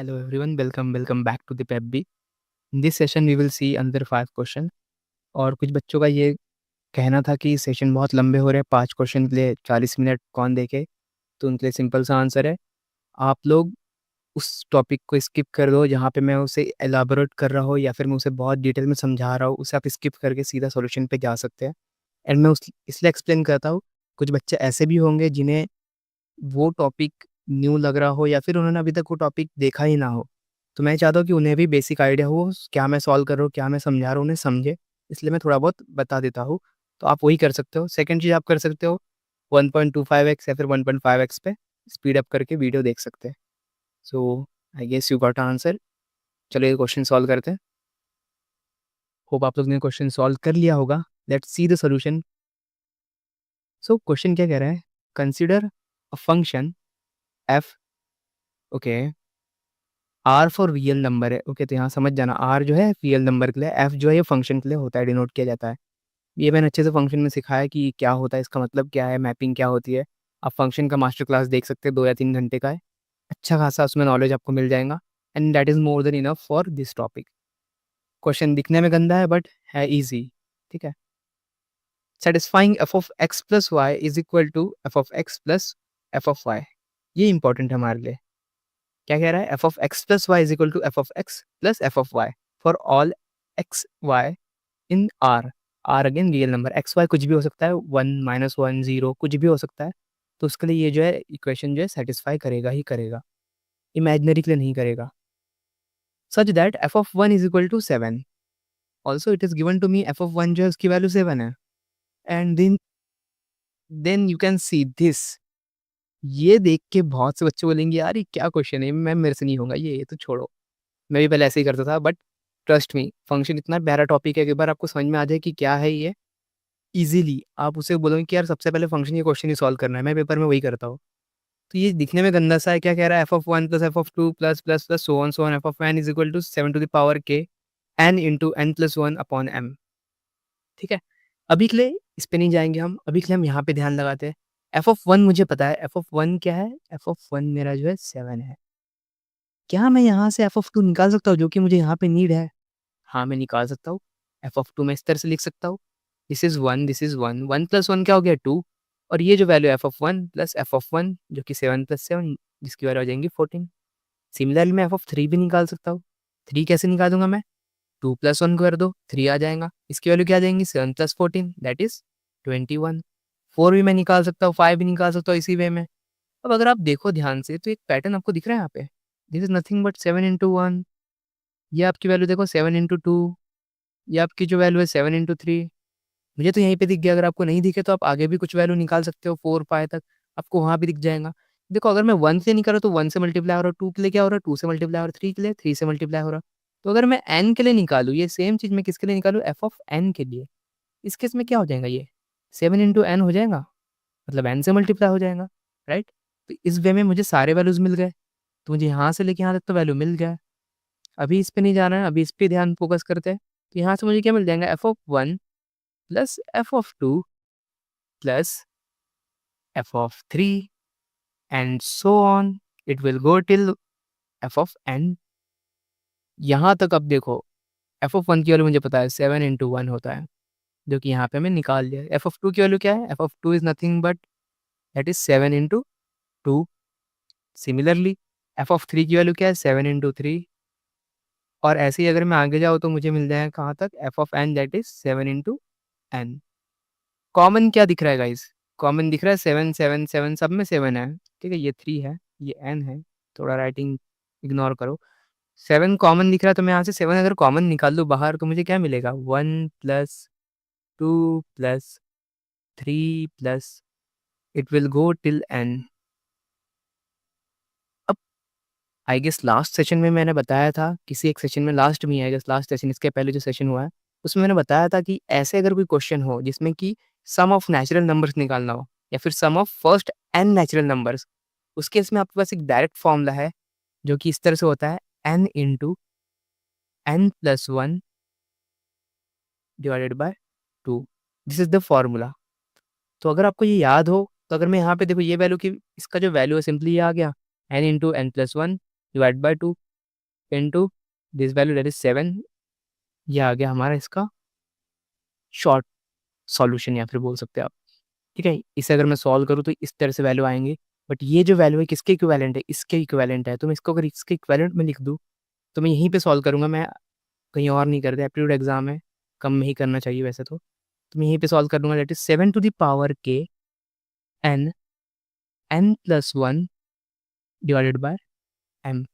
Hello everyone, welcome back to the PepB. In this session we will see another 5 question और कुछ बच्चों का ये कहना था कि सेशन बहुत लंबे हो रहे हैं, 5 क्वेश्चन के लिए 40 मिनट कौन देखे? तो उनके लिए सिंपल सा आंसर है, आप लोग उस टॉपिक को स्किप कर दो जहाँ पे मैं उसे एलाबोरेट कर रहा हूँ या फिर मैं उसे बहुत डिटेल में समझा रहा हूँ, उसे आप स्किप करके सीधा सॉल्यूशन पे जा सकते हैं। एंड मैं उस इसलिए एक्सप्लेन करता हूँ, कुछ बच्चे ऐसे भी होंगे जिन्हें वो टॉपिक न्यू लग रहा हो या फिर उन्होंने अभी तक वो टॉपिक देखा ही ना हो। तो मैं चाहता हूँ कि उन्हें भी बेसिक आइडिया हो, क्या मैं सॉल्व कर रहा हूँ, क्या मैं समझा रहा हूँ, उन्हें समझे। इसलिए मैं थोड़ा बहुत बता देता हूँ, तो आप वही कर सकते हो। सेकंड चीज़ आप कर सकते हो 1.25x या फिर 1.5x पे स्पीड अप करके वीडियो देख सकते हैं। So I guess you got answer. चलो ये क्वेश्चन सॉल्व करते हैं। होप आप लोग ने क्वेश्चन सॉल्व कर लिया होगा। Let's see the solution. So question क्या कह रहा है, consider a function f, okay, r for real number है। ओके, तो यहाँ समझ जाना, आर जो है रियल नंबर के लिए, एफ जो है ये फंक्शन के लिए होता है, डिनोट किया जाता है। ये मैंने अच्छे से फंक्शन में सिखाया कि क्या होता है, इसका मतलब क्या है, मैपिंग क्या होती है। आप फंक्शन का मास्टर क्लास देख सकते हैं, 2 या 3 घंटे का है। अच्छा खासा उसमें नॉलेज आपको मिल जाएगा and that is more than enough for this topic. Question दिखने में गंदा है बट है ईजी, ठीक है। Satisfying f of x plus y is equal to f of x plus f of y. ये इंपॉर्टेंट है हमारे लिए। क्या कह रहा है, f of x plus y is equal to f of x plus f of y for all x y in r. Are again real number, x y कुछ भी हो सकता है, 1 -1 0 कुछ भी हो सकता है। तो उसके लिए ये जो है इक्वेशन जो है सेटिस्फाई करेगा ही करेगा, इमेजिनरी के लिए नहीं करेगा। Such that f of 1 is equal to 7। Also it is given to me, f of 1 जो है उसकी वैल्यू 7 है। And then you can see this. ये देख के बहुत से बच्चे बोलेंगे यार ये क्या क्वेश्चन है, मैं मेरे से नहीं होगा ये तो छोड़ो। मैं भी पहले ऐसे ही करता था बट ट्रस्ट मी, फंक्शन इतना प्यारा टॉपिक है कि एक बार आपको समझ में आ जाए कि क्या है ये, ईज़िली आप उसे बोलोगे कि यार सबसे पहले फंक्शन ये क्वेश्चन ही सॉल्व करना है, मैं पेपर में वही करता हूँ। तो ये दिखने में गंदा सा है, क्या कह रहा है, f of 1 plus f of 2 plus plus plus so on f of n is equal to 7 to the power के n into n plus 1 upon m. ठीक है, अभी के लिए इस पे नहीं जाएंगे हम, अभी के लिए हम यहाँ पे ध्यान लगाते हैं। एफ ऑफ 1 मुझे पता है, एफ ऑफ 1 क्या है, एफ ऑफ 1 मेरा जो है 7 है। क्या मैं यहाँ से एफ ऑफ 2 निकाल सकता हूँ जो कि मुझे यहाँ पे नीड है? हाँ, मैं निकाल सकता हूँ। एफ ऑफ 2 मैं इस तरह से लिख सकता हूँ, this is 1, this is 1, 1 plus 1 क्या हो गया 2, और ये जो value F of 1 plus f of 1 जो कि 7 प्लस 7 जिसकी वैल्यू आ जाएंगी 14। सिमिलरली मैं एफ ऑफ 3 भी निकाल सकता हूँ। 3 कैसे निकालूंगा मैं, 2 प्लस 1 कर दो 3 आ जाएगा, इसकी वैल्यू क्या आ जाएंगी 7 प्लस 14 दैट इज 21। 4 भी मैं निकाल सकता हूँ, 5 भी निकाल सकता हूँ इसी वे में। अब अगर आप देखो ध्यान से तो एक पैटर्न आपको दिख रहा है यहाँ पे, this is nothing but 7 into 1। ये आपकी वैल्यू देखो 7 इंटू 2, ये आपकी जो वैल्यू है 7 इंटू 3। मुझे तो यहीं पे दिख गया, अगर आपको नहीं दिखे तो आप आगे भी कुछ वैल्यू निकाल सकते हो 4 पाए तक, आपको वहाँ भी दिख जाएगा। देखो अगर मैं 1 से नहीं कर रहा तो 1 से मल्टीप्लाई हो रहा है, 2 के लिए क्या हो रहा है 2 से मल्टीप्लाई हो रहा है, 3 के लिए 3 से मल्टीप्लाई हो रहा है। तो अगर मैं n के लिए निकालूँ, ये सेम चीज़ मैं किसके लिए निकालूँ, एफ ऑफ n के लिए, इस केस में क्या हो जाएगा, ये 7 इंटू n हो जाएगा, मतलब n से मल्टीप्लाई हो जाएगा, राइट। तो इस वे में मुझे सारे वैल्यूज़ मिल गए, तो मुझे यहाँ से लेके यहाँ तक तो वैल्यू मिल गया। अभी इस पे नहीं जाना है, अभी इस पे ध्यान फोकस करते हैं। तो यहाँ से मुझे क्या मिल जाएगा, F of 1 plus f of 2 plus f of 3 and so on, it will go till F of n। यहाँ तक अब देखो, एफ ऑफ 1 की वैल्यू मुझे पता है 7 इंटू 1 होता है, जो कि यहाँ पे हमें निकाल लिया। एफ ऑफ 2 की वैल्यू क्या है, f of 2 is nothing but that is 7 into 2। Similarly F of 3 की वैल्यू क्या है, 7 इंटू 3। और ऐसे ही अगर मैं आगे जाऊँ तो मुझे मिल जाएगा कहाँ तक, F of n that is 7 into n। Common क्या दिख रहा है गाइस, कॉमन दिख रहा है 7 7 7, सब में 7 है, ठीक है, ये 3 है, ये n है, थोड़ा राइटिंग इग्नोर करो। 7 कॉमन दिख रहा है, तो मैं यहाँ से 7 अगर कॉमन निकाल लूँ बाहर तो मुझे क्या मिलेगा, 1 plus 2 plus 3 plus it will go till n। अब आई गेस लास्ट सेशन में मैंने बताया था, किसी एक सेशन में, लास्ट में आई गेस लास्ट सेशन, इसके पहले जो सेशन हुआ है उसमें मैंने बताया था कि ऐसे अगर कोई क्वेश्चन हो जिसमें कि सम ऑफ नेचुरल नंबर्स निकालना हो या फिर sum of first n natural numbers, उस केस में आपके पास एक डायरेक्ट फॉर्मूला है जो कि इस तरह से होता है, n into n plus 1 divided bye 2, this is the formula. तो अगर आपको ये याद हो तो अगर मैं यहाँ पे देखो ये वैल्यू की, इसका जो वैल्यू है सिंपली ये आ गया, n into n plus 1 divide by 2। Into this value that is 7। ये आ गया हमारा इसका शॉर्ट सॉल्यूशन, या फिर बोल सकते हैं आप। ठीक है, इसे अगर मैं सॉल्व करूँ तो इस तरह से वैल्यू आएंगे। बट ये जो वैल्यू है किसके इक्विवेलेंट है? इसके इक्विवेलेंट है। तो मैं इसको अगर इसके इक्विवेलेंट में लिख दूँ तो मैं यहीं पे सॉल्व करूँगा, मैं कहीं और नहीं करता। एप्टीट्यूड एग्जाम है, कम में ही करना चाहिए वैसे तो मैं यहीं पे सॉल्व कर दूंगा। That is 7 to the power के n n plus 1 divided by m.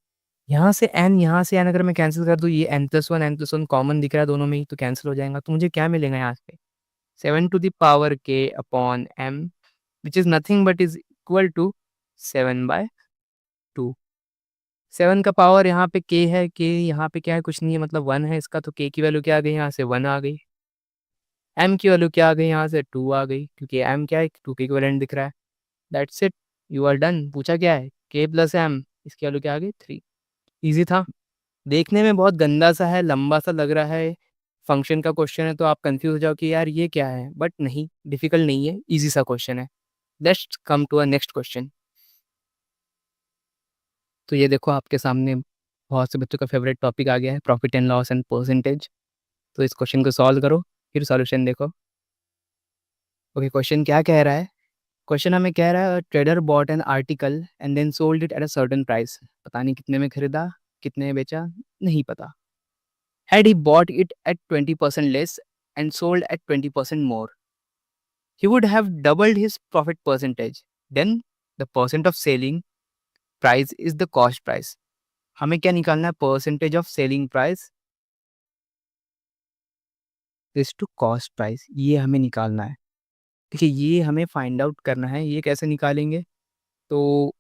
यहाँ से एन अगर मैं कैंसिल कर दूँ, ये एन प्लस वन कॉमन दिख रहा है दोनों में ही, तो कैंसिल हो जाएगा। तो मुझे क्या मिलेगा यहाँ पे? 7 टू द पावर के upon m, which is nothing but is equal to 7/2। 7 का पावर यहाँ पे के है, के यहाँ पे क्या है? कुछ नहीं है, मतलब 1 है इसका। तो के की वैल्यू क्या आ गई? यहाँ से 1 आ गई। एम की वैल्यू क्या आ गई? यहाँ से 2 आ गई, क्योंकि एम क्या है? 2 के इक्विवेलेंट दिख रहा है। That's it, you are done. पूछा क्या है? के प्लस एम, इसकी वैल्यू क्या आ गई? 3। इजी था। देखने में बहुत गंदा सा है, लंबा सा लग रहा है, फंक्शन का क्वेश्चन है, तो आप कंफ्यूज हो जाओ कि यार ये क्या है, बट नहीं, डिफिकल्ट नहीं है, इजी सा क्वेश्चन है। Let's come to a next question. तो ये देखो आपके सामने बहुत से बच्चों का फेवरेट टॉपिक आ गया है, profit and loss and percentage. तो इस क्वेश्चन को सॉल्व करो, फिर सॉल्यूशन देखो। ओके, क्वेश्चन क्या कह रहा है? क्वेश्चन हमें कह रहा है trader bought an article and then sold it at a certain price. पता नहीं कितने में खरीदा, कितने में बेचा, नहीं पता। Had he bought it at 20% less and sold at 20% more, he would have doubled his profit percentage. Then the percent of selling price is the cost price. हमें क्या निकालना है? Percentage of selling price is to cost price, ये हमें निकालना है। देखिए, ये हमें फाइंड आउट करना है। ये कैसे निकालेंगे? तो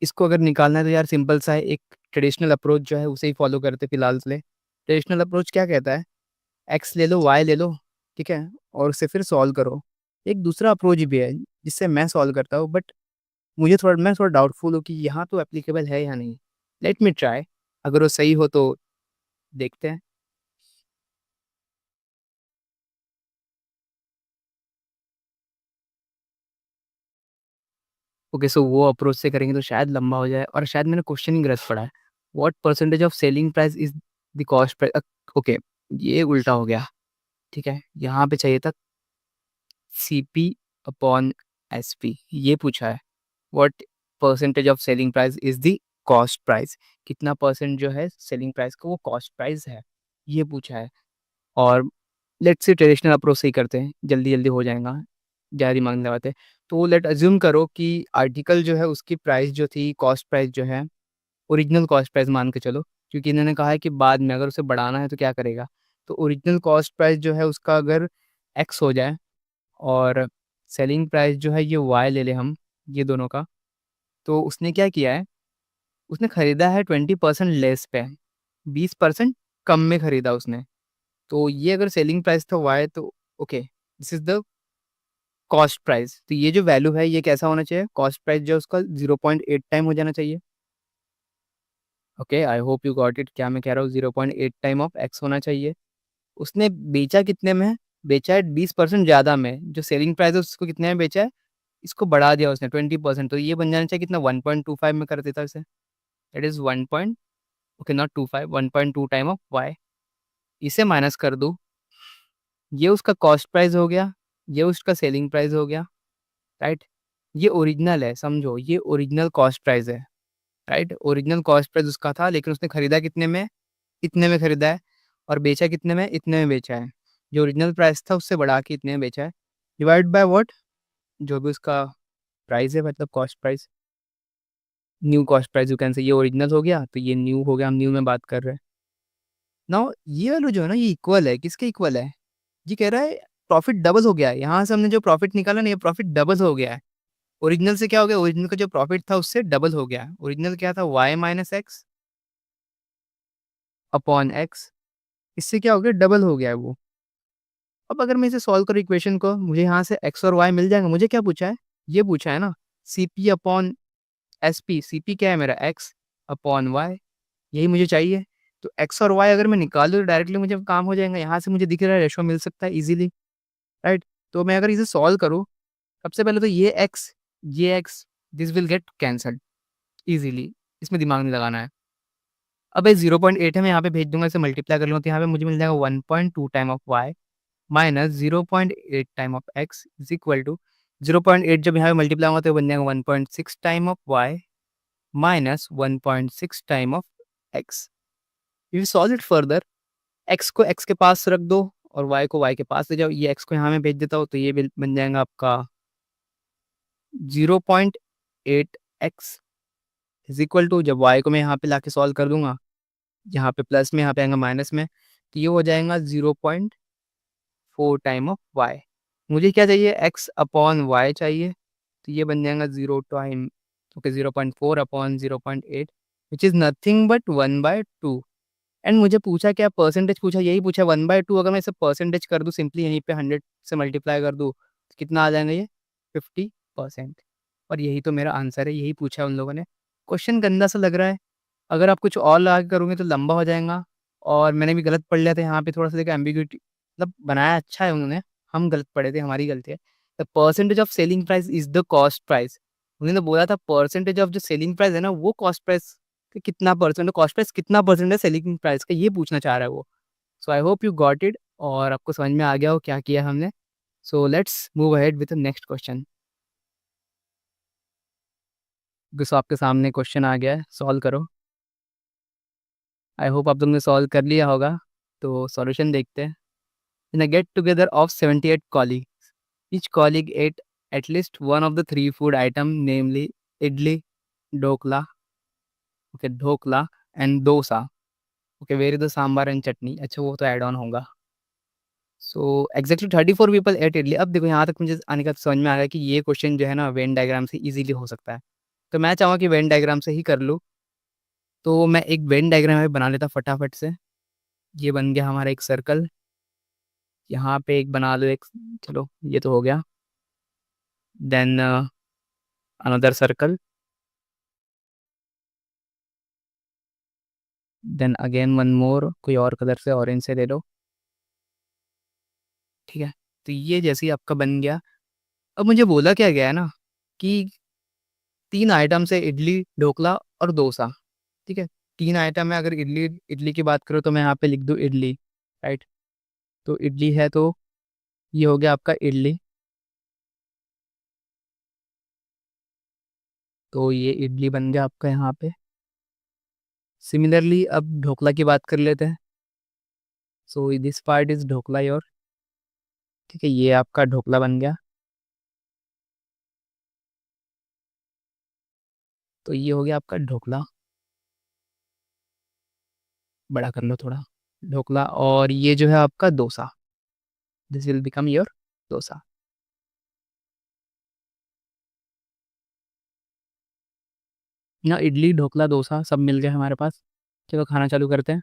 इसको अगर निकालना है तो यार सिंपल सा है, एक ट्रेडिशनल अप्रोच जो है उसे ही फॉलो करते फिलहाल के लिए। ट्रेडिशनल अप्रोच क्या कहता है? एक्स ले लो, वाई ले लो, ठीक है, और उसे फिर सॉल्व करो। एक दूसरा अप्रोच भी है जिससे मैं सॉल्व करता हूँ, बट मैं थोड़ा डाउटफुल हूँ कि यहाँ तो एप्लीकेबल है या नहीं। लेट मी ट्राई, अगर वो सही हो तो देखते हैं। ओके, सो वो अप्रोच से करेंगे तो शायद लंबा हो जाए, और शायद मैंने क्वेश्चन ही गलत पढ़ा है। What percentage of selling price is the cost price? Okay, ये उल्टा हो गया। ठीक है, यहाँ पे चाहिए था CP अपॉन SP, ये पूछा है। What percentage of selling price is the cost price? कितना परसेंट जो है सेलिंग प्राइस का वो कॉस्ट प्राइस है, ये पूछा है। और लेट्स से ट्रेडिशनल अप्रोच से ही करते हैं, जल्दी जल्दी हो जाएगा, ज़्यादा दिमाग नहीं लगाते। तो लेट अज्यूम करो कि आर्टिकल जो है उसकी प्राइस जो थी, कॉस्ट प्राइस जो है, ओरिजिनल कॉस्ट प्राइस मान के चलो, क्योंकि इन्होंने कहा है कि बाद में अगर उसे बढ़ाना है तो क्या करेगा। तो ओरिजिनल कॉस्ट प्राइस जो है उसका अगर एक्स हो जाए, और सेलिंग प्राइस जो है ये वाई ले लें हम, ये दोनों का। तो उसने क्या किया है? उसने खरीदा है 20% लेस पे, 20% कम में खरीदा उसने। तो ये अगर सेलिंग प्राइस था वाई, तो okay, this is the cost price. तो ये जो वैल्यू है ये कैसा होना चाहिए? कॉस्ट प्राइस जो है उसका 0.8 टाइम हो जाना चाहिए। Okay, I hope you got it. क्या मैं कह रहा हूँ? 0.8 टाइम ऑफ एक्स होना चाहिए। उसने बेचा कितने में? बेचा है 20% ज़्यादा में। जो सेलिंग प्राइस है उसको कितने में बेचा है? इसको बढ़ा दिया उसने 20%। तो ये बन जाना चाहिए कितना? 1.25 में कर देता इसे। That is 1 point, okay not 25, 1.2 time of y. इसे माइनस कर दूँ, ये उसका कॉस्ट प्राइस हो गया, ये उसका सेलिंग प्राइस हो गया, राइट। ये ओरिजिनल है, समझो, ये ओरिजिनल कॉस्ट प्राइस है, राइट। ओरिजिनल कॉस्ट प्राइस उसका था, लेकिन उसने खरीदा कितने में? इतने में खरीदा है। और बेचा कितने में? इतने में बेचा है। जो ओरिजिनल प्राइस था उससे बढ़ा के इतने में बेचा है। Divide by what? जो भी उसका प्राइस है, मतलब cost price, new cost price you can say. ये ओरिजिनल हो गया तो ये न्यू हो गया, हम न्यू में बात कर रहे हैं। नाउ ये वाला जो है ना, ये इक्वल है, किसके इक्वल है? ये कह रहा है प्रॉफिट डबल हो गया है। यहाँ से हमने जो प्रॉफिट निकाला ना, ये प्रॉफिट डबल हो गया है। ओरिजिनल से क्या हो गया? ओरिजिनल का जो प्रॉफिट था उससे डबल हो गया। ओरिजिनल क्या था? Y minus x upon x. इससे क्या हो गया? डबल हो गया है वो। अब अगर मैं इसे सॉल्व करूँ इक्वेशन को, मुझे यहाँ से एक्स और वाई मिल जाएगा। मुझे क्या पूछा है? ये पूछा है ना, CP अपॉन SP। CP क्या है मेरा? एक्स अपॉन वाई, यही मुझे चाहिए। तो एक्स और वाई अगर मैं निकाल दूँ तो डायरेक्टली मुझे काम हो जाएगा। यहाँ से मुझे दिख रहा है रेशो मिल सकता है इजीली, राइट। तो मैं अगर इसे सॉल्व करूँ, सबसे पहले तो ये x this will get cancelled easily, इसमें दिमाग नहीं लगाना है। अब ये 0.8 है, मैं यहाँ पे भेज दूँगा, इसे मल्टीप्लाई कर लूँगा तो यहाँ पे मुझे मिल जाएगा 1.2 time of y minus 0.8 time of x is equal to 0.8 जब यहाँ पे मल्टीप्लाई होगा तो ये बन जाएगा 1.6 time of y minus 1.6 time of x। You solve it further, x को x के पास रख दो और y को y के पास ले जाओ। ये x को यहाँ मैं भेज देता हूँ तो ये बन जाएगा आपका 0.8x इज़ इक्वल टू, जब y को मैं यहाँ पे लाके सॉल्व कर दूँगा, यहाँ पे प्लस में, यहाँ पे आएगा माइनस में, तो ये हो जाएगा 0.4 टाइम ऑफ y। मुझे क्या चाहिए, x अपॉन y चाहिए, तो ये बन जाएगा 0 time, okay 0.4 upon 0.8 which is nothing but 1/2। And मुझे पूछा क्या, परसेंटेज पूछा, यही पूछा 1/2। अगर मैं इसे परसेंटेज कर दूँ सिंपली, यहीं पे 100 से मल्टीप्लाई कर दूँ तो कितना आ जाएगा, ये 50%। और यही तो मेरा आंसर है, यही पूछा है उन लोगों ने। क्वेश्चन गंदा सा लग रहा है, अगर आप कुछ और लगा के करोगे तो लंबा हो जाएगा। और मैंने भी गलत पढ़ लिया था यहाँ पे, थोड़ा सा देखा एम्बिग्यूटी, मतलब बनाया अच्छा है उन्होंने, हम गलत पढ़े थे, हमारी गलती है। The percentage of selling price is the cost price. उन्होंने बोला था परसेंटेज ऑफ जो सेलिंग प्राइस है ना, वो कॉस्ट प्राइस कि कितना परसेंट है, कॉस्ट प्राइस कितना परसेंट है सेलिंग प्राइस का, ये पूछना चाह रहा है वो। So I hope you got it और आपको समझ में आ गया हो क्या किया हमने। So let's move ahead with the next question. So आपके सामने क्वेश्चन आ गया है, सॉल्व करो। आई होप आप लोग ने सॉल्व कर लिया होगा। तो सॉल्यूशन देखते हैं। In a get together of 78 colleagues, each colleague ate at least one of the three food item, namely idli, dokla, okay, dhokla and dosa। Okay, where is the sambar and chutney, अच्छा वो तो add on होगा। So exactly 34 people ate idli. अब देखो यहाँ तक मुझे आने का समझ में आ गया कि ये क्वेश्चन जो है ना वेन डायग्राम से इजीली हो सकता है। तो मैं चाहूँगा कि वेन डायग्राम से ही कर लूँ। तो मैं एक वेन डायग्राम बना लेता फटाफट से। ये बन गया हमारा एक सर्कल, यहाँ पे एक बना लो एक, चलो ये तो हो गया। Then another circle, then again one more, कोई और कलर से ऑरेंज से ले लो, ठीक है। तो ये जैसे ही आपका बन गया, अब मुझे बोला क्या गया है ना कि 3 आइटम्स है, इडली, ढोकला और डोसा, ठीक है। 3 आइटम है, अगर इडली इडली की बात करो तो मैं यहाँ पे लिख दूँ इडली, राइट। तो इडली है तो ये हो गया आपका इडली, तो ये इडली बन गया आपका यहाँ पे। सिमिलरली अब ढोकला की बात कर लेते हैं। So this part is dhokla your, ठीक है, ये आपका ढोकला बन गया। तो ये हो गया आपका ढोकला, बड़ा कर लो थोड़ा, ढोकला। और ये जो है आपका dosa, this will become your dosa. ना इडली ढोकला डोसा सब मिल गया हमारे पास। चलो खाना चालू करते हैं।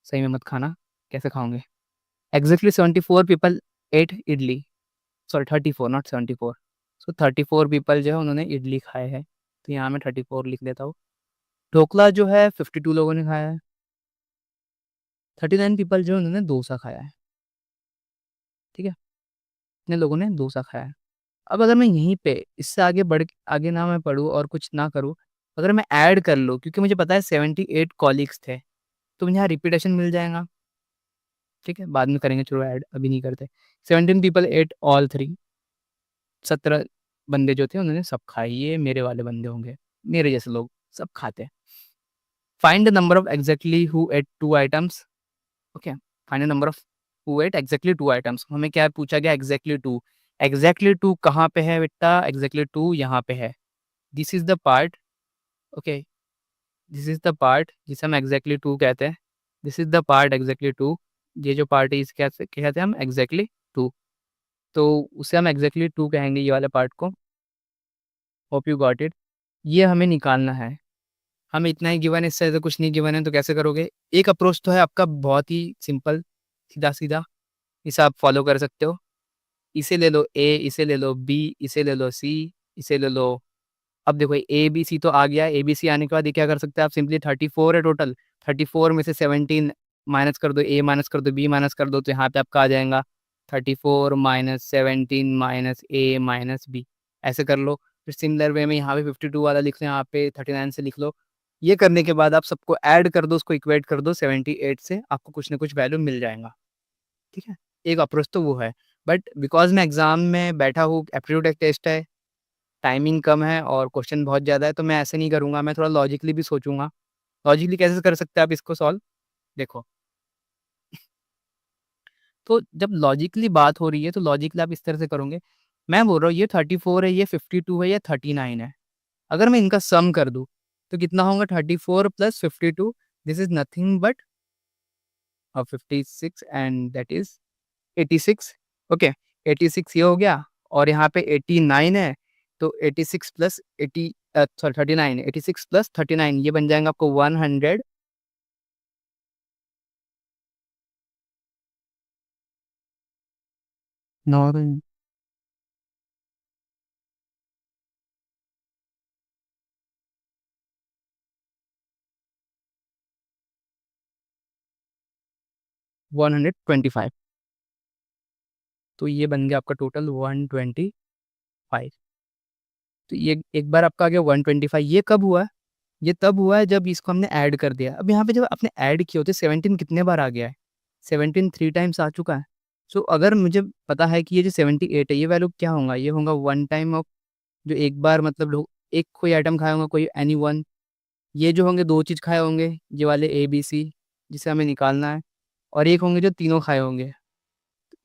सही में मत खाना, कैसे खाओगे। Exactly 74 people ate idli, sorry 34 not 74। So 34 people जो है उन्होंने इडली खाए हैं, तो यहाँ मैं 34 लिख देता हूँ। ढोकला जो है 52 लोगों ने खाया है। 39 पीपल जो है उन्होंने डोसा खाया है, ठीक है। इतने लोगों ने डोसा खाया है। अब अगर मैं यहीं पे इससे आगे आगे ना मैं पढ़ूँ और कुछ ना करूँ, अगर मैं ऐड कर लूँ, क्योंकि मुझे पता है 78 कॉलीग्स थे, तो मुझे यहाँ रिपीटेशन मिल जाएगा, ठीक है, बाद में करेंगे, चलो ऐड अभी नहीं करते। 17 पीपल एट ऑल थ्री, 17 बंदे जो थे उन्होंने सब खाए, ये मेरे वाले बंदे होंगे, मेरे जैसे लोग सब खाते हैं। Find the number of exactly who ate 2 items, okay. Find the number of who ate exactly 2 items. हमें क्या पूछा गया, एग्जैक्टली 2। एग्जैक्टली 2 कहाँ पे है बेटा, एग्जैक्टली 2 यहाँ पे है। This is the part, okay, this is the part जिसे हम एग्जैक्टली 2 कहते हैं। This is the part exactly 2, ये जो पार्ट है इस कहते हैं हम एग्जैक्टली 2। तो उसे हम एग्जैक्टली 2 कहेंगे, ये वाले पार्ट को। Hope you got it. ये हमें निकालना है, हमें इतना ही गिवन है, इससे ज़्यादा कुछ नहीं गिवन है, तो कैसे करोगे। एक अप्रोच तो है आपका बहुत ही सिंपल, सीधा सीधा, इसे आप फॉलो कर सकते हो। इसे ले लो ए, इसे ले लो बी, इसे ले लो सी, इसे ले लो। अब देखो ए बी सी तो आ गया, ए बी सी आने के बाद ये क्या कर सकते हैं आप, सिंपली 34 है टोटल, 34 में से 17 माइनस कर दो, ए माइनस कर दो, बी माइनस कर दो, तो यहाँ पे आपका आ जाएगा 34 माइनस 17 माइनस ए माइनस बी। ऐसे कर लो। फिर सिमिलर वे में यहाँ पे 52 वाला लिख लो, यहाँ पे 39 से लिख लो। ये करने के बाद आप सबको ऐड कर दो, उसको इक्वेट कर दो 78 से, आपको कुछ ना कुछ वैल्यू मिल जाएगा, ठीक है? एक अप्रोच तो वो है, बट बिकॉज़ मैं एग्ज़ाम में बैठा हूँ, एप्टीट्यूड एक टेस्ट है, टाइमिंग कम है और क्वेश्चन बहुत ज़्यादा है, तो मैं ऐसे नहीं करूँगा, मैं थोड़ा लॉजिकली भी सोचूँगा। लॉजिकली कैसे कर सकते हैं आप इसको सॉल्व? देखो, तो जब लॉजिकली बात हो रही है, तो लॉजिकली आप इस तरह से करोगे, मैं बोल रहा हूँ ये 34 है, ये 52 है, ये 39 है। अगर मैं इनका सम कर दूँ, तो कितना होगा 34 plus 52, this is nothing but 56 and that is 86, okay, 86 ये हो गया और यहाँ पे 89 है, तो 86 प्लस 80 सॉरी 39, 86 प्लस 39 ये बन जाएगा आपको 100, 125, तो ये बन गया आपका टोटल 125। तो ये एक बार आपका आ गया 125, ये कब हुआ है? ये तब हुआ है जब इसको हमने ऐड कर दिया। अब यहाँ पे जब आपने ऐड किए होते 17 कितने बार आ गया है? 17 3 टाइम्स आ चुका है। सो अगर मुझे पता है कि ये जो 78 है ये वैल्यू क्या होगा? ये होगा वन टाइम ऑफ जो एक बार मतलब लोग एक कोई आइटम खाया होगा, कोई एनीवन, ये जो होंगे 2 चीज़ खाए होंगे, ये वाले ए, बी, सी जिसे हमें निकालना है और एक होंगे जो तीनों खाए होंगे।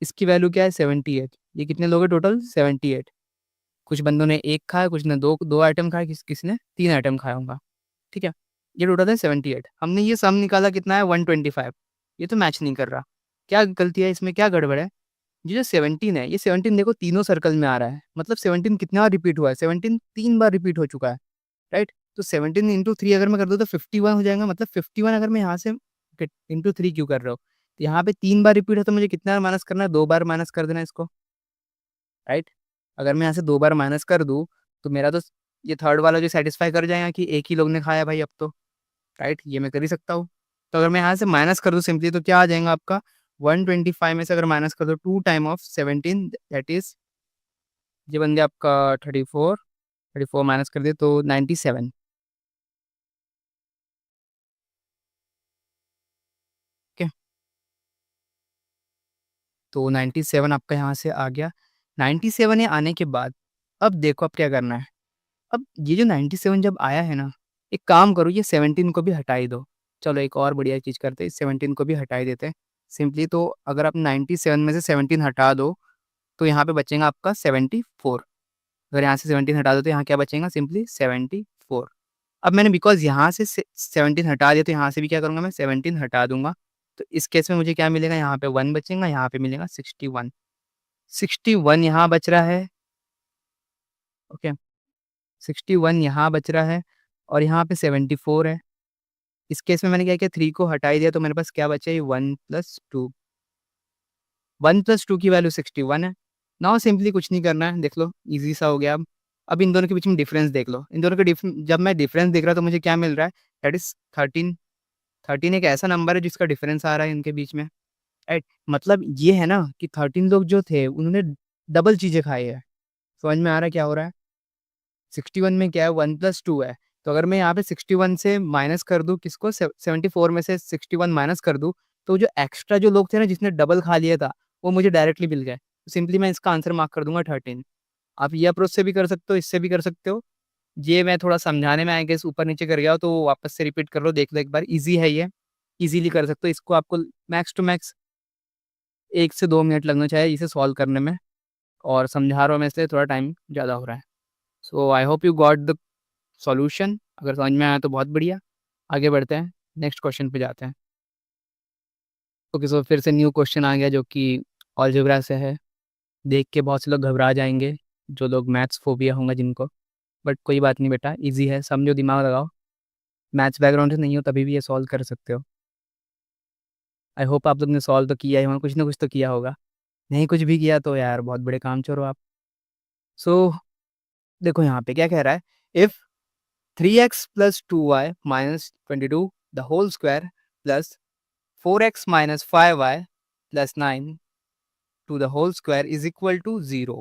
इसकी वैल्यू क्या है? 78। ये कितने लोग हैं टोटल? 78। कुछ बंदों ने 1 खाया, कुछ ने 2 आइटम खाए, किसी ने 3 आइटम खाया होगा। ठीक है? ये टोटल है 78। हमने ये सम निकाला कितना है 125। ये तो मैच नहीं कर रहा। क्या गलती है इसमें, क्या गड़बड़ है? ये जो 17 है, ये 17 देखो तीनों सर्कल में आ रहा है। मतलब 17 कितना बार रिपीट हुआ है? 17 3 बार रिपीट हो चुका है, राइट? तो 17 इंटू 3 अगर मैं कर दूँ तो 51 हो जाएगा। मतलब 51 अगर मैं यहाँ से इंटू 3 क्यों कर रहा हूँ? तो यहाँ पे 3 बार रिपीट है तो मुझे कितना बार माइनस करना है? 2 बार माइनस कर देना है इसको, राइट? अगर मैं यहाँ से 2 बार माइनस कर दूँ, तो मेरा तो ये थर्ड वाला जो सैटिस्फाई कर जाएगा कि एक ही लोग ने खाया भाई अब तो। राइट? ये मैं कर ही सकता हूँ। तो अगर मैं यहाँ से माइनस कर दूँ सिंपली तो क्या आ जाएगा आपका 125 में से अगर माइनस कर दो 2 टाइम ऑफ 17 दैट इज़ ये बन गया आपका 34, 34 माइनस कर दिए तो 97, ओके? तो 97 आपका यहाँ से आ गया। 97 ये आने के बाद अब देखो अब क्या करना है। अब ये जो 97 जब आया है ना, एक काम करो ये 17 को भी हटा ही दो। चलो एक और बढ़िया चीज़ करते हैं, इस 17 को भी हटा ही देते हैं। सिंपली तो अगर आप 97 में से 17 हटा दो, तो यहाँ पे बचेगा आपका 74। अगर यहाँ से 17 हटा दो तो यहाँ क्या बचेगा? सिंपली 74। अब मैंने बिकॉज़ यहाँ से 17 हटा दिया तो यहाँ से भी क्या करूँगा मैं 17 हटा दूँगा। तो इस केस में मुझे क्या मिलेगा? यहाँ पे 1 बचेगा, यहाँ पे मिलेगा 61। 61 यहाँ बच रहा है, ओके? 61 यहाँ बच रहा है और यहाँ पे 74 है। इस केस में मैंने क्या किया 3 को हटा ही दिया तो मेरे पास क्या बचा? ये 1 प्लस 2। 1 प्लस 2 की वैल्यू 61 है। नाउ सिंपली कुछ नहीं करना है, देख लो ईज़ी सा हो गया अब। अब इन दोनों के बीच में डिफरेंस देख लो। इन दोनों के जब मैं डिफरेंस देख रहा तो मुझे क्या मिल रहा है? That is 13। 13 एक ऐसा नंबर है जिसका डिफरेंस आ रहा है इनके बीच में, राइट? मतलब ये है ना कि 13 लोग जो थे उन्होंने डबल चीज़ें खाई है। समझ में आ रहा है क्या हो रहा है? 61 में क्या है 1 प्लस 2 है। तो अगर मैं यहाँ पे 61 से माइनस कर दूँ किसको 74 में से 61 माइनस कर दूँ, तो जो एक्स्ट्रा जो लोग थे ना जिसने डबल खा लिया था, वो मुझे डायरेक्टली मिल गए। सिंपली मैं इसका आंसर मार्क कर दूँगा 13। आप ये अप्रोच से भी कर सकते हो, इससे भी कर सकते हो। ये मैं थोड़ा समझाने में आई गेस ऊपर-नीचे कर गया हूँ, तो वापस से रिपीट कर लो, देख लो एक बार, ईज़ी है ये। ईज़िली कर सकते हो। इसको आपको मैक्स टू मैक्स 1 से 2 मिनट लगना चाहिए इसे सॉल्व करने में और समझा रहा हूँ मैं इसलिए थोड़ा टाइम ज़्यादा हो रहा है। So I hope you got the solution. अगर समझ में आया तो बहुत बढ़िया। आगे बढ़ते हैं, नेक्स्ट क्वेश्चन पे जाते हैं। ओके, सो फिर से न्यू क्वेश्चन आ गया जो कि अलजेब्रा से है। देख के बहुत से लोग घबरा जाएँगे, जो लोग मैथ्स फोबिया होगा जिनको, बट कोई बात नहीं बेटा, ईज़ी है, समझो, दिमाग लगाओ। मैथ्स बैकग्राउंड से नहीं हो तभी भी ये सॉल्व कर सकते हो। आई होप आप लोग ने सॉल्व तो किया ही होगा, कुछ ना कुछ तो किया होगा। नहीं कुछ भी किया तो यार बहुत बड़े कामचोर हो आप। सो देखो यहाँ पे क्या कह रहा है, if 3x + 2y - 22 the whole square plus 4x - 5y + 9 to the whole square is equal to 0.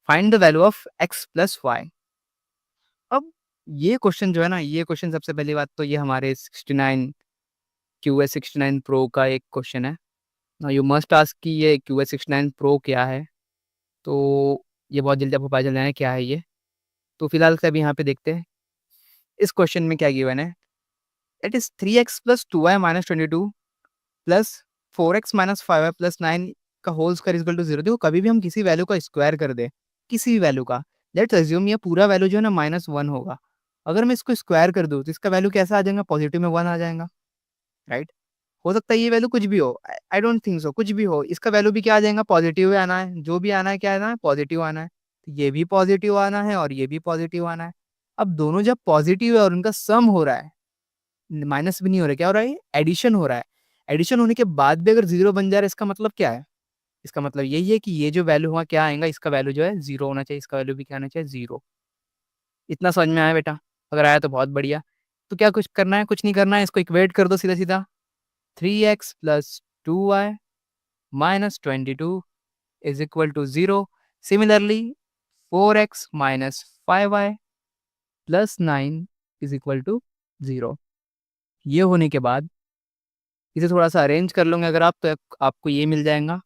Find the value of x plus y. अब ये क्वेश्चन जो है ना, ये क्वेश्चन सबसे पहली बात तो ये हमारे 69 QS 69 प्रो का एक क्वेश्चन है। नाउ यू मस्ट आस्क कि ये QS 69 प्रो क्या है? तो ये बहुत जल्दी आपको पता चल जाएगा क्या है ये। तो फिलहाल से अभी यहाँ पे देखते हैं, इस क्वेश्चन में क्या गिवन है। It is 3x + 2y - 22 plus 4x - 5y + 9 का होल स्क्वायर इक्वल टू 0। देखो कभी भी हम किसी वैल्यू का स्क्वायर कर दें, किसी भी वैल्यू का, लेट्स अज्यूम ये पूरा वैल्यू जो है ना -1 होगा। अगर मैं इसको स्क्वायर कर दूँ तो इसका वैल्यू कैसा आ जाएगा? पॉजिटिव में 1 आ जाएगा, राइट? हो सकता है ये वैल्यू कुछ भी हो, आई डोंट थिंक सो, कुछ भी हो, इसका वैल्यू भी क्या आ जाएगा? पॉजिटिव ही आना है, जो भी आना है क्या आना है? पॉजिटिव आना है। तो ये भी पॉजिटिव आना है और ये भी पॉजिटिव आना है। अब दोनों जब पॉजिटिव है और उनका सम हो रहा है, माइनस भी नहीं हो रहा है, क्या हो रहा है? एडिशन हो रहा है। एडिशन होने के बाद भी अगर 0 बन जा रहा है, इसका मतलब क्या है? इसका मतलब यही है कि ये जो वैल्यू होगा क्या आएगा? इसका वैल्यू जो है 0 होना चाहिए, इसका वैल्यू भी क्या आना चाहिए? 0। इतना समझ में आया बेटा? अगर आया तो बहुत बढ़िया। तो क्या कुछ करना है? कुछ नहीं करना है, इसको इक्वेट कर दो सीधा-सीधा। 3x + 2y - 22 is equal to 0. Similarly, 4x - 5y + 9 is equal to 0. ये होने के बाद इसे थोड़ा-सा अरेंज कर लोगे अगर आप, तो आपको ये मिल जाएगा,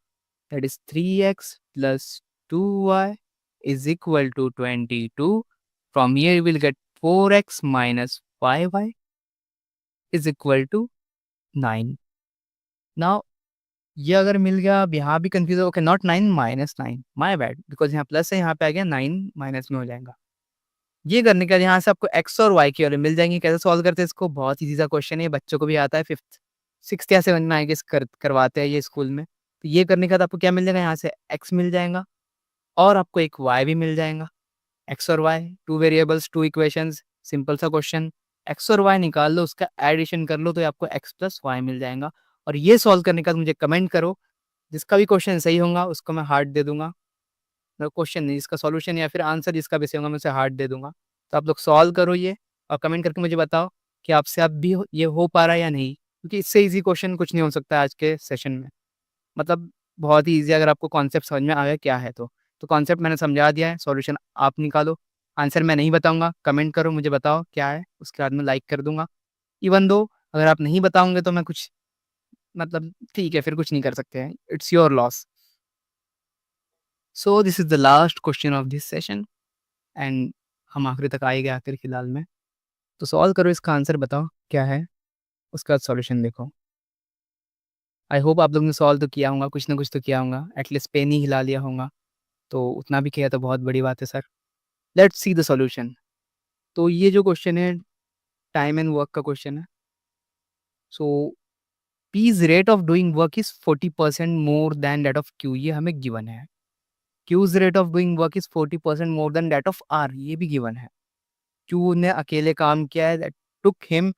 that is 3x + 2y is equal to 22. From here you will get 4x - 5y is equal to 9. Now ये अगर मिल गया, अब यहाँ भी confuse, okay not 9 -9, my bad, because यहाँ प्लस है, यहाँ पे आ गया 9 माइनस में हो जाएगा। ये करने के बाद यहाँ से आपको x और y की वैल्यू मिल जाएँगी। कैसे सॉल्व करते हैं इसको? बहुत ईज़ी सा क्वेश्चन है, बच्चों को भी आता है, 5th 6th या 7th में आई गेस करवाते हैं ये स्कूल में। तो ये करने के बाद आपको क्या मिल जाएगा? यहाँ से x मिल जाएगा और आपको एक y भी मिल जाएगा। x और y, 2 वेरिएबल्स, 2 इक्वेशंस, सिंपल सा क्वेश्चन। x और y निकाल लो, उसका एडिशन कर लो तो आपको x + y मिल जाएगा। और ये सॉल्व करने के बाद मुझे कमेंट करो, जिसका भी क्वेश्चन सही होगा उसको मैं हार्ट दे दूँगा। क्वेश्चन नहीं, इसका सॉल्यूशन या फिर आंसर जिसका भी सही होगा मैं उसे हार्ट दे दूँगा। तो आप लोग सॉल्व करो ये और कमेंट करके मुझे बताओ कि आपसे अब भी ये हो पा रहा है या नहीं? क्योंकि इससे ईज़ी क्वेश्चन कुछ नहीं हो सकता है आज के सेशन में। मतलब बहुत ही ईज़ी, अगर आपको कॉन्सेप्ट समझ में आ गया क्या है तो। तो कॉन्सेप्ट मैंने समझा दिया है, सॉल्यूशन आप निकालो। आंसर मैं नहीं बताऊँगा, कमेंट करो, मुझे बताओ क्या है, उसके बाद मैं लाइक कर दूँगा। इवन दो अगर आप नहीं बताओगे तो मैं कुछ, मतलब ठीक है, फिर कुछ नहीं कर सकते हैं, it's your loss. So this is the last question of this session and हम आखिरी तक आ ही गए आखिर फिलहाल में। तो सॉल्व करो, इसका आंसर बताओ क्या है, उसका सॉल्यूशन देखो। आई होप आप लोगों ने सॉल्व तो किया होगा, कुछ ना कुछ तो किया होगा, एटलीस्ट पेन ही हिला लिया होगा। तो उतना भी किया तो बहुत बड़ी बात है sir. Let's see the solution. तो ये जो क्वेश्चन है, टाइम एंड वर्क का क्वेश्चन है। So P's rate of doing work is 40% more than that of Q, ये हमें गिवन है। Q's rate of doing work is 40% more than that of R, ये भी गिवन है। क्यू ने अकेले काम किया है, दैट टुक हिम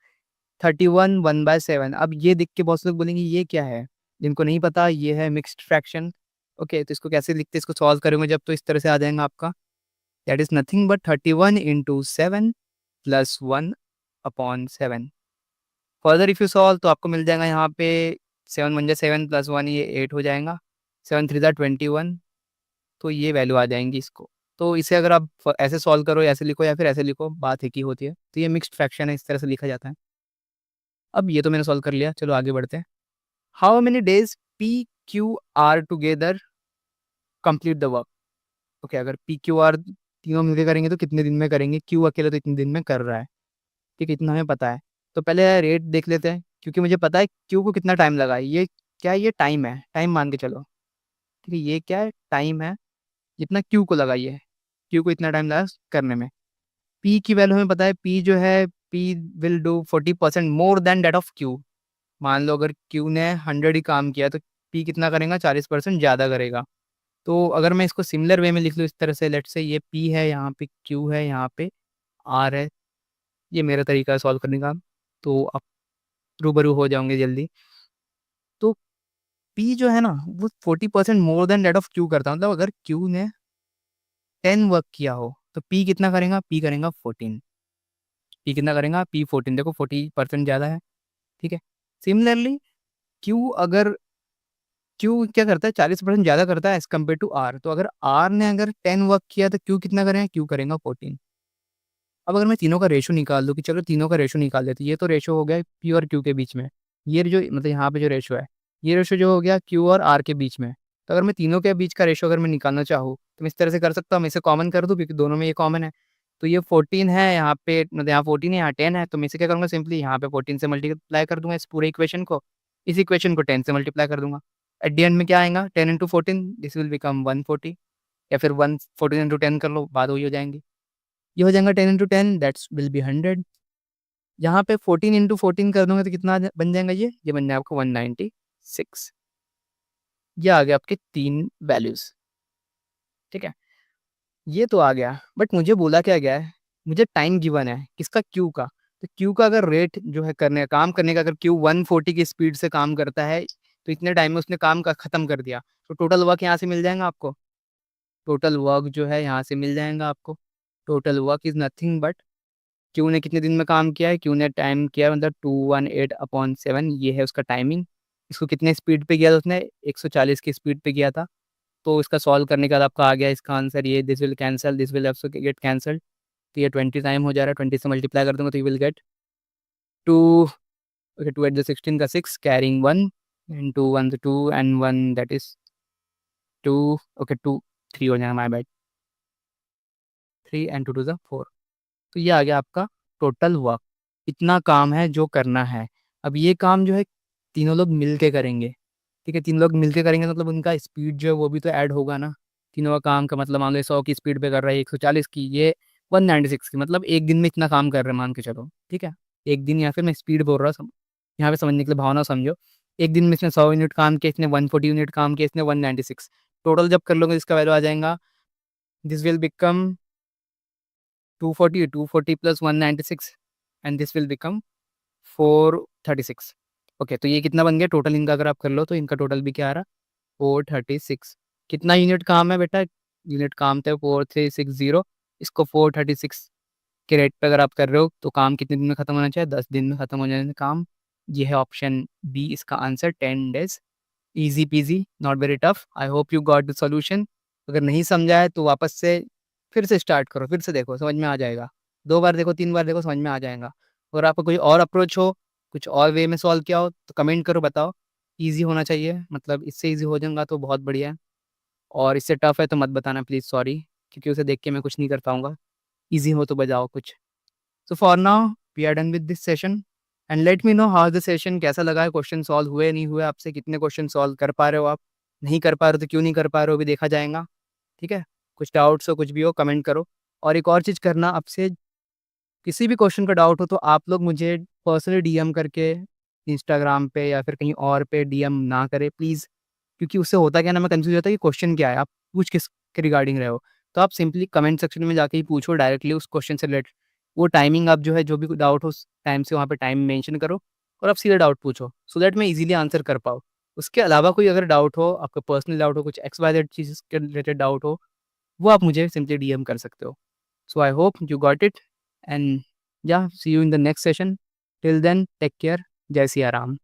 31 1/7। अब ये देख के बहुत से लोग बोलेंगे ये क्या है? जिनको नहीं पता ये है मिक्स्ड फ्रैक्शन। ओके, तो इसको कैसे लिखते हैं? इसको सॉल्व करोगे जब तो इस तरह से आ जाएगा आपका, that is nothing but 31 × 7 + 1/7। Further if you solve तो आपको मिल जाएगा यहाँ पे 7 × 7 + 1, ये 8 हो जाएगा। 7 3 21, तो ये वैल्यू आ जाएँगी इसको। तो इसे अगर आप ऐसे सॉल्व करो, ऐसे लिखो या फिर ऐसे लिखो, बात एक ही होती है। तो ये मिक्स्ड फ्रैक्शन है, इस तरह से लिखा जाता है। अब ये तो मैंने सॉल्व कर लिया, चलो आगे बढ़ते हैं। How many days P, Q, R together complete the work? Okay, अगर पी, क्यू, आर तीनों मिलके करेंगे तो कितने दिन में करेंगे? क्यू अकेले तो इतने दिन में कर रहा है, ठीक है, इतना हमें पता है। तो पहले रेट देख लेते हैं, क्योंकि मुझे पता है क्यू को कितना टाइम लगा है। ये क्या है? ये टाइम है, टाइम मान के चलो, ठीक है, ये क्या है? टाइम है, जितना क्यू को लगा, ये क्यू को इतना टाइम लगा करने में। पी की वैल्यू हमें पता है, पी जो है, P will do 40% more than that of Q. मान लो अगर क्यू ने 100 ही काम किया तो पी कितना करेगा? 40% ज़्यादा करेगा। तो अगर मैं इसको सिमिलर वे में लिख लूँ इस तरह से, लेट्स से ये पी है, यहाँ पे क्यू है, यहाँ पे आर है, ये मेरा तरीका है सॉल्व करने का। तो आप रूबरू हो जाओगे जल्दी। तो पी जो है ना, वो 40% more than that of Q करता है। मतलब अगर क्यू ने 10 वर्क किया हो तो पी कितना करेगा? पी करेगा 14। पी कितना करेगा? पी 14, देखो 40% ज़्यादा है, ठीक है। सिमिलरली क्यू, अगर क्यू क्या करता है? 40% ज़्यादा करता है एज़ कम्पेयर टू आर। तो अगर आर ने अगर 10 वर्क किया तो क्यू कितना करेगा? क्यू करेगा 14। अब अगर मैं तीनों का रेशो निकाल दूँ कि चलो तीनों का रेशो निकाल देते हैं, ये तो रेशो हो गया P और Q के बीच में। ये जो मतलब यहाँ पे जो रेशो है, ये रेशो जो हो गया Q और R के बीच में। तो अगर मैं तीनों के बीच का रेशो अगर मैं निकालना चाहूँ, तो मैं इस तरह से कर सकता हूँ, मैं इसे कॉमन कर दूँ क्योंकि दोनों में ये कॉमन है। तो ये 14 है यहाँ पे, मतलब यहाँ 14 है, यहाँ 10 है, तो मैं इसे क्या करूँगा, सिंपली यहाँ पे 14 से मल्टीप्लाई कर दूँगा इस पूरे इक्वेशन को। इस इक्वेशन को 10 से मल्टीप्लाई कर दूँगा। एट द एंड में क्या आएगा, 10 इंटू 14 दिस विल बिकम 140, या फिर 1 14 इंटू 10 कर लो, बात वही हो जाएँगी। ये हो जाएगा 10 इंटू 10 दैट्स विल बी 100। यहाँ पे 14 इंटू 14 कर दूँगा तो कितना बन जाएगा, ये बन जाएगा आपको 196। ये आ गया आपके 3 वैल्यूज़, ठीक है? ये तो आ गया, बट मुझे बोला क्या गया है, मुझे टाइम गिवन है, किसका, Q का। तो Q का अगर रेट जो है करने का, काम करने का, अगर Q 140 की स्पीड से काम करता है, तो इतने टाइम में उसने काम का खत्म कर दिया, तो टोटल वर्क यहाँ से मिल जाएगा आपको। टोटल वर्क जो है यहाँ से मिल जाएगा आपको। Total work is nothing but Q ने कितने दिन में काम किया है, क्यू ने टाइम किया है मतलब 218/7, ये है उसका टाइमिंग। इसको कितने स्पीड पे किया था उसने, 140 की स्पीड पे किया था। तो इसका सॉल्व करने के बाद आपका आ गया इसका आंसर, ये this will cancel, this will also get cancel. तो ये 20 टाइम हो जा रहा है, 20 से मल्टीप्लाई कर दूंगा तो you will get 2। Okay, 2 at the 16 का 6 carrying 1 and 2 1 2 and 1 that is 2। Okay 2 3 हो जाएगा, माय बैड, 3 एंड 2 2 4। तो ये आ गया आपका टोटल वर्क। इतना काम है जो करना है। अब ये काम जो है तीनों लोग मिल के करेंगे, ठीक है? तीन लोग मिल के करेंगे तो मतलब उनका स्पीड जो है वो भी तो ऐड होगा ना। तीनों का काम का मतलब मान लो 100 की स्पीड पे कर रहा है, 140 की, ये 196 की, मतलब एक दिन में इतना काम कर रहे हैं मान के चलो, ठीक है? एक दिन, या फिर मैं स्पीड बोल रहा हूँ, यहाँ पे समझने के लिए भावना समझो। एक दिन में इसने 100 यूनिट काम किया, इसने 140 यूनिट काम किया, इसने 196। टोटल जब कर लोगे इसका वैल्यू आ जाएगा, this will become 240, 240 plus 196 and this will become 436। Okay, तो ये कितना बन गया टोटल इनका, अगर आप कर लो तो इनका टोटल भी क्या आ रहा, 436। कितना यूनिट काम है बेटा, यूनिट काम थे 4360, इसको 436 के रेट पे अगर आप कर रहे हो तो काम कितने दिन में खत्म होना चाहिए, 10 दिन में खत्म हो जाने काम। ये है ऑप्शन बी इसका answer, 10 days। Easy PG, not very tough. I hope you got the solution. अगर नहीं समझा है तो वापस से फिर से स्टार्ट करो, फिर से देखो, समझ में आ जाएगा। 2 बार देखो, 3 बार देखो, समझ में आ जाएगा। अगर आपका कोई और अप्रोच हो, कुछ और वे में सॉल्व किया हो तो कमेंट करो, बताओ। ईजी होना चाहिए, मतलब इससे ईजी हो जाएगा तो बहुत बढ़िया है। और इससे टफ है तो मत बताना प्लीज़, सॉरी, क्योंकि उसे देख के मैं कुछ नहीं कर पाऊंगा। ईजी हो तो बजाओ कुछ। So for now we are done with this session, and let me know how the session, कैसा लगा है, क्वेश्चन सॉल्व हुए नहीं हुए आपसे, कितने क्वेश्चन सॉल्व कर पा रहे हो आप, नहीं कर पा रहे हो तो क्यों नहीं कर पा रहे हो भी देखा जाएगा, ठीक है? कुछ डाउट्स हो, कुछ भी हो, कमेंट करो। और एक और चीज़ करना, आपसे किसी भी क्वेश्चन का डाउट हो तो आप लोग मुझे पर्सनली डीएम करके, इंस्टाग्राम पे या फिर कहीं और पे डीएम ना करें प्लीज़, क्योंकि उससे होता क्या है ना, मैं कंफ्यूज होता है कि क्वेश्चन क्या है, आप पूछ किस के रिगार्डिंग रहे हो। तो आप सिंपली कमेंट सेक्शन में जाके ही पूछो डायरेक्टली उस क्वेश्चन से रिलेटेड। वो टाइमिंग आप जो है, जो भी डाउट हो उस टाइम से वहाँ पे टाइम मेंशन करो और आप सीधा डाउट पूछो, सो दैट मैं ईज़िली आंसर कर पाऊँ। उसके अलावा कोई अगर डाउट हो, आपका पर्सनल डाउट हो, कुछ एक्स वाई ज़ेड चीज़ के रिलेटेड डाउट हो, वो आप मुझे सिंपली डीएम कर सकते हो। So I hope you got it, and yeah see you in the next session. Till then take care. Jai Siya Ram.